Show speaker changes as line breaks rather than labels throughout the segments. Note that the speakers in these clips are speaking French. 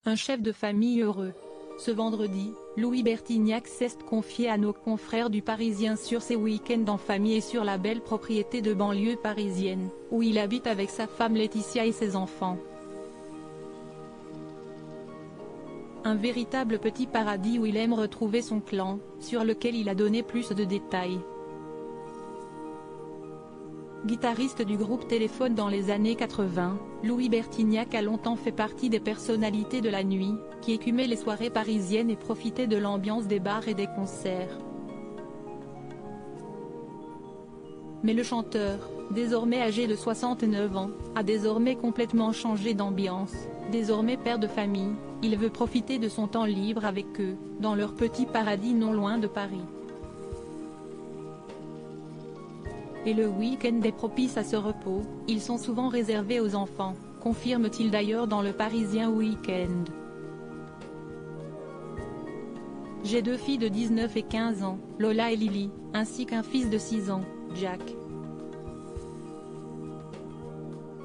Un chef de famille heureux. Ce vendredi, Louis Bertignac s'est confié à nos confrères du Parisien sur ses week-ends en famille et sur la belle propriété de banlieue parisienne, où il habite avec sa femme Laetitia et ses enfants. Un véritable petit paradis où il aime retrouver son clan, sur lequel il a donné plus de détails. Guitariste du groupe Téléphone dans les années 80, Louis Bertignac a longtemps fait partie des personnalités de la nuit, qui écumaient les soirées parisiennes et profitaient de l'ambiance des bars et des concerts. Mais le chanteur, désormais âgé de 69 ans, a désormais complètement changé d'ambiance. Désormais père de famille, il veut profiter de son temps libre avec eux, dans leur petit paradis non loin de Paris. Et le week-end est propice à ce repos, ils sont souvent réservés aux enfants, confirme-t-il d'ailleurs dans le Parisien Week-end. J'ai 2 filles de 19 et 15 ans, Lola et Lily, ainsi qu'un fils de 6 ans, Jack.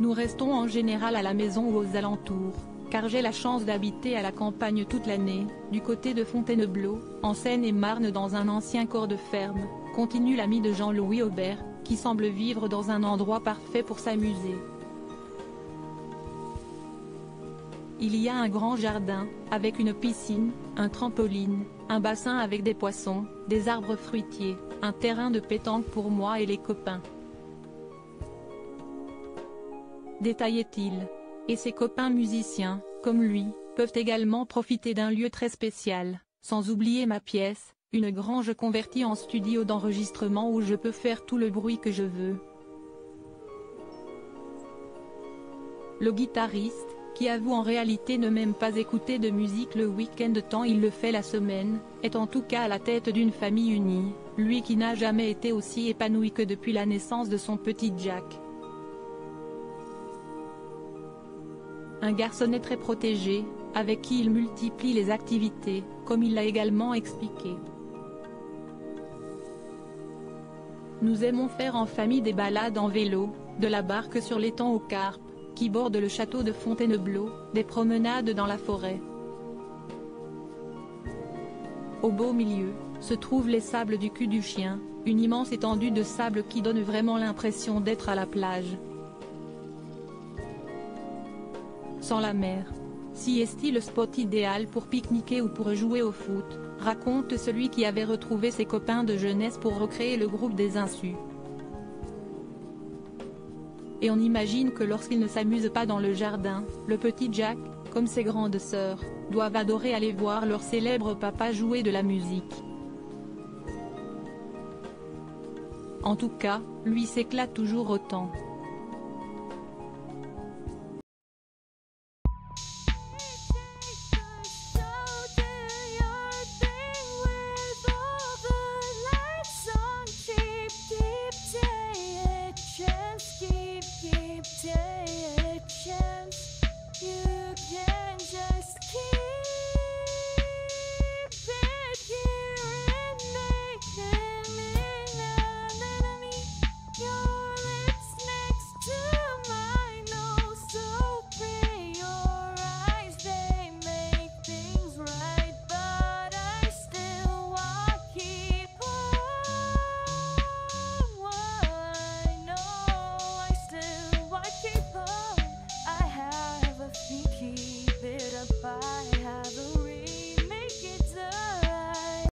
Nous restons en général à la maison ou aux alentours, car j'ai la chance d'habiter à la campagne toute l'année, du côté de Fontainebleau, en Seine-et-Marne dans un ancien corps de ferme, continue l'ami de Jean-Louis Aubert, qui semble vivre dans un endroit parfait pour s'amuser. Il y a un grand jardin, avec une piscine, un trampoline, un bassin avec des poissons, des arbres fruitiers, un terrain de pétanque pour moi et les copains. Détaillait-il. Et ses copains musiciens, comme lui, peuvent également profiter d'un lieu très spécial, sans oublier ma pièce, une grange convertie en studio d'enregistrement où je peux faire tout le bruit que je veux. Le guitariste, qui avoue en réalité ne même pas écouter de musique le week-end tant il le fait la semaine, est en tout cas à la tête d'une famille unie, lui qui n'a jamais été aussi épanoui que depuis la naissance de son petit Jack. Un garçonnet très protégé, avec qui il multiplie les activités, comme il l'a également expliqué. Nous aimons faire en famille des balades en vélo, de la barque sur l'étang aux carpes, qui borde le château de Fontainebleau, des promenades dans la forêt. Au beau milieu, se trouvent les sables du cul du chien, une immense étendue de sable qui donne vraiment l'impression d'être à la plage. Sans la mer. Si est-il le spot idéal pour pique-niquer ou pour jouer au foot, raconte celui qui avait retrouvé ses copains de jeunesse pour recréer le groupe des Insus. Et on imagine que lorsqu'il ne s'amuse pas dans le jardin, le petit Jack, comme ses grandes sœurs, doivent adorer aller voir leur célèbre papa jouer de la musique. En tout cas, lui s'éclate toujours autant.